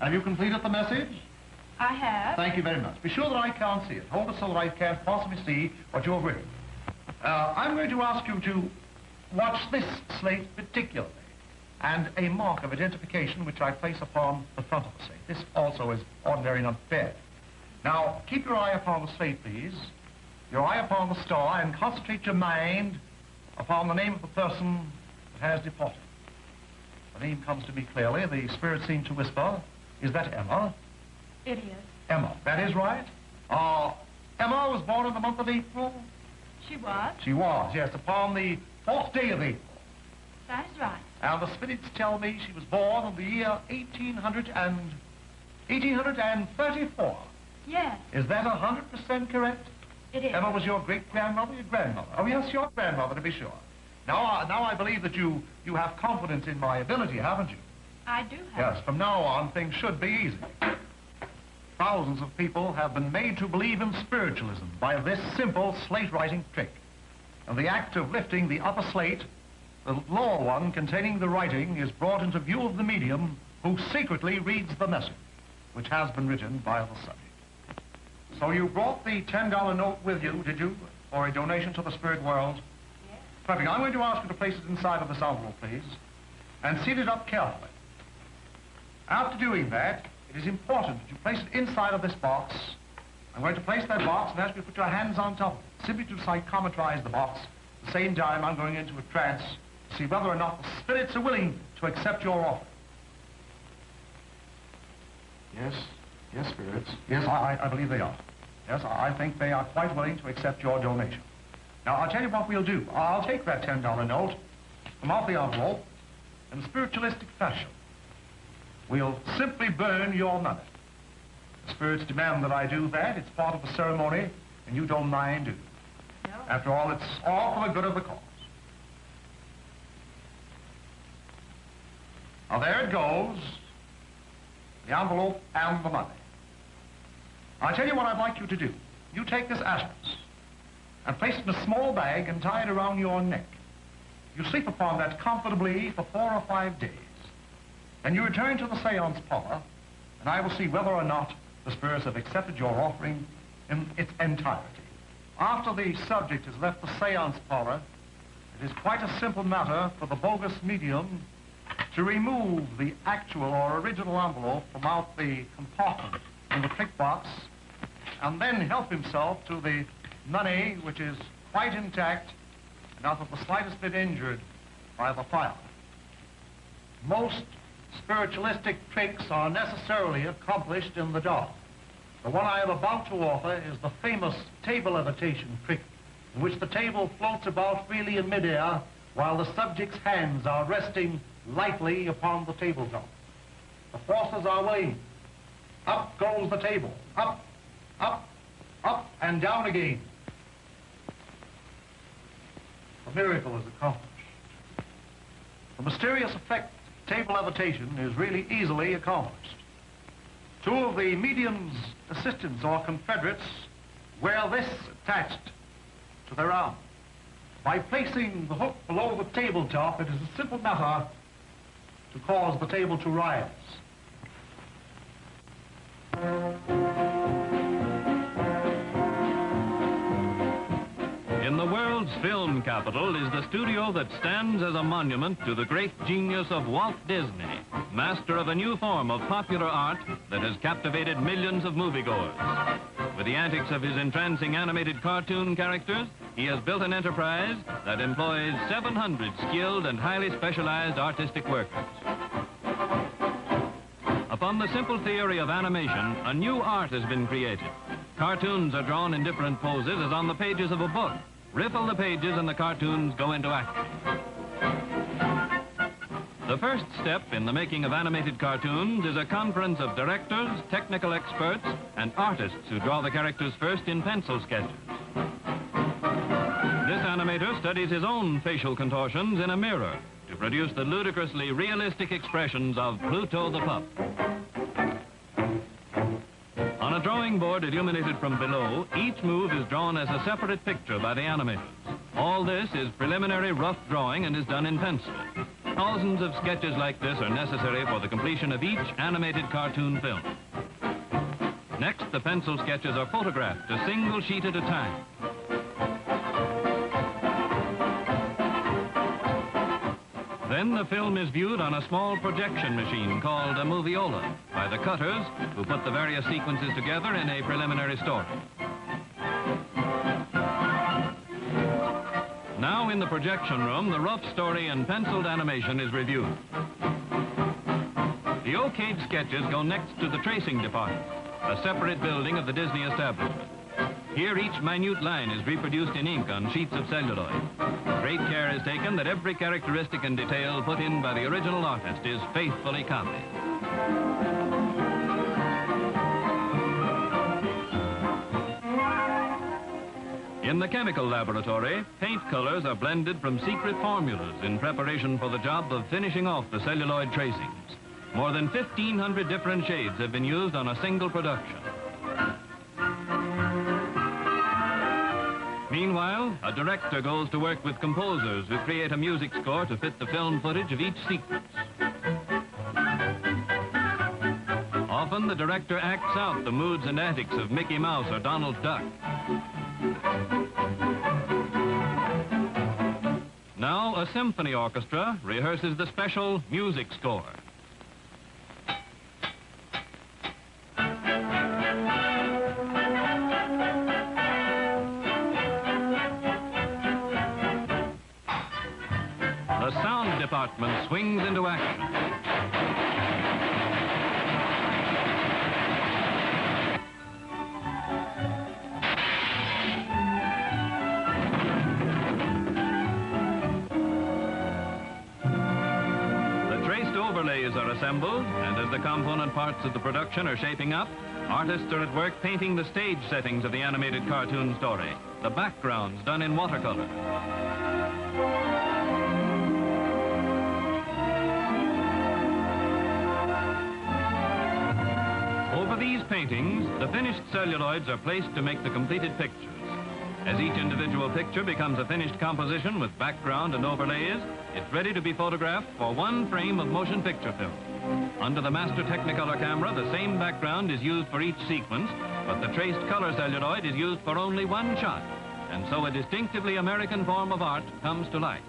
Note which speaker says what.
Speaker 1: Have you completed the message?
Speaker 2: I have.
Speaker 1: Thank you very much. Be sure that I can't see it. Hold it so that I can't possibly see what you've written. I'm going to ask you to watch this slate particularly, and a mark of identification which I place upon the front of the slate. This also is ordinary, not bad. Now, keep your eye upon the slate, please. Your eye upon the star, and concentrate your mind upon the name of the person that has departed. The name comes to me clearly. The spirit seemed to whisper, is that Emma?
Speaker 2: It is.
Speaker 1: Emma, that is right. Emma was born in the month of April?
Speaker 2: She was?
Speaker 1: She was, yes, upon the 4th day of April.
Speaker 2: That is right.
Speaker 1: And the spirits tell me she was born in the year 1834.
Speaker 2: Yes.
Speaker 1: Is that 100% correct?
Speaker 2: It is.
Speaker 1: Emma was your great-grandmother, your grandmother? Oh, yes, your grandmother, to be sure. Now I believe that you have confidence in my ability, haven't you?
Speaker 2: I do have.
Speaker 1: Yes, from now on, things should be easy. Thousands of people have been made to believe in spiritualism by this simple slate-writing trick. And the act of lifting the upper slate, the lower one containing the writing, is brought into view of the medium, who secretly reads the message, which has been written by the subject. So you brought the $10 note with you, did you, for a donation to the spirit world?
Speaker 2: Yes.
Speaker 1: Perfect. I'm going to ask you to place it inside of this envelope, please, and seal it up carefully. After doing that, it is important that you place it inside of this box. I'm going to place that box and ask you to put your hands on top of it, simply to psychometrize the box. At the same time, I'm going into a trance to see whether or not the spirits are willing to accept your offer. Yes, spirits. Yes, I believe they are. Yes, I think they are quite willing to accept your donation. Now, I'll tell you what we'll do. I'll take that $10 note from off the envelope in a spiritualistic fashion. We'll simply burn your money. The spirits demand that I do that. It's part of the ceremony, and you don't mind, do you?
Speaker 2: No.
Speaker 1: After all, it's all for the good of the cause. Now, there it goes, the envelope and the money. I'll tell you what I'd like you to do. You take this ashes and place it in a small bag and tie it around your neck. You sleep upon that comfortably for 4 or 5 days. Then you return to the seance parlor, and I will see whether or not the spirits have accepted your offering in its entirety. After the subject has left the seance parlor, it is quite a simple matter for the bogus medium to remove the actual or original envelope from out the compartment in the trick box, and then help himself to the money, which is quite intact and not of the slightest bit injured by the fire. Most spiritualistic tricks are necessarily accomplished in the dark. The one I am about to offer is the famous table levitation trick, in which the table floats about freely in midair while the subject's hands are resting lightly upon the tabletop. The forces are weighing. Up goes the table. Up, up, up, and down again. The miracle is accomplished. The mysterious effect of table levitation is really easily accomplished. 2 of the medium's assistants or confederates wear this attached to their arm. By placing the hook below the tabletop, it is a simple matter to cause the table to rise.
Speaker 3: In the world's film capital is the studio that stands as a monument to the great genius of Walt Disney, master of a new form of popular art that has captivated millions of moviegoers. With the antics of his entrancing animated cartoon characters, he has built an enterprise that employs 700 skilled and highly specialized artistic workers. Upon the simple theory of animation, a new art has been created. Cartoons are drawn in different poses as on the pages of a book. Riffle the pages and the cartoons go into action. The first step in the making of animated cartoons is a conference of directors, technical experts, and artists who draw the characters first in pencil sketches. This animator studies his own facial contortions in a mirror to produce the ludicrously realistic expressions of Pluto the Pup. On a drawing board illuminated from below, each move is drawn as a separate picture by the animators. All this is preliminary rough drawing and is done in pencil. Thousands of sketches like this are necessary for the completion of each animated cartoon film. Next, the pencil sketches are photographed a single sheet at a time. Then the film is viewed on a small projection machine called a moviola by the cutters who put the various sequences together in a preliminary story. Now in the projection room, the rough story and penciled animation is reviewed. The okayed sketches go next to the tracing department, a separate building of the Disney establishment. Here each minute line is reproduced in ink on sheets of celluloid. Great care is taken that every characteristic and detail put in by the original artist is faithfully copied. In the chemical laboratory, paint colors are blended from secret formulas in preparation for the job of finishing off the celluloid tracings. More than 1,500 different shades have been used on a single production. Meanwhile, a director goes to work with composers who create a music score to fit the film footage of each sequence. Often the director acts out the moods and antics of Mickey Mouse or Donald Duck. Now a symphony orchestra rehearses the special music score. The sound department swings into action. Overlays are assembled, and as the component parts of the production are shaping up, artists are at work painting the stage settings of the animated cartoon story, the backgrounds done in watercolor. Over these paintings, the finished celluloids are placed to make the completed pictures. As each individual picture becomes a finished composition with background and overlays, it's ready to be photographed for one frame of motion picture film. Under the master Technicolor camera, the same background is used for each sequence, but the traced color celluloid is used for only one shot, and so a distinctively American form of art comes to life.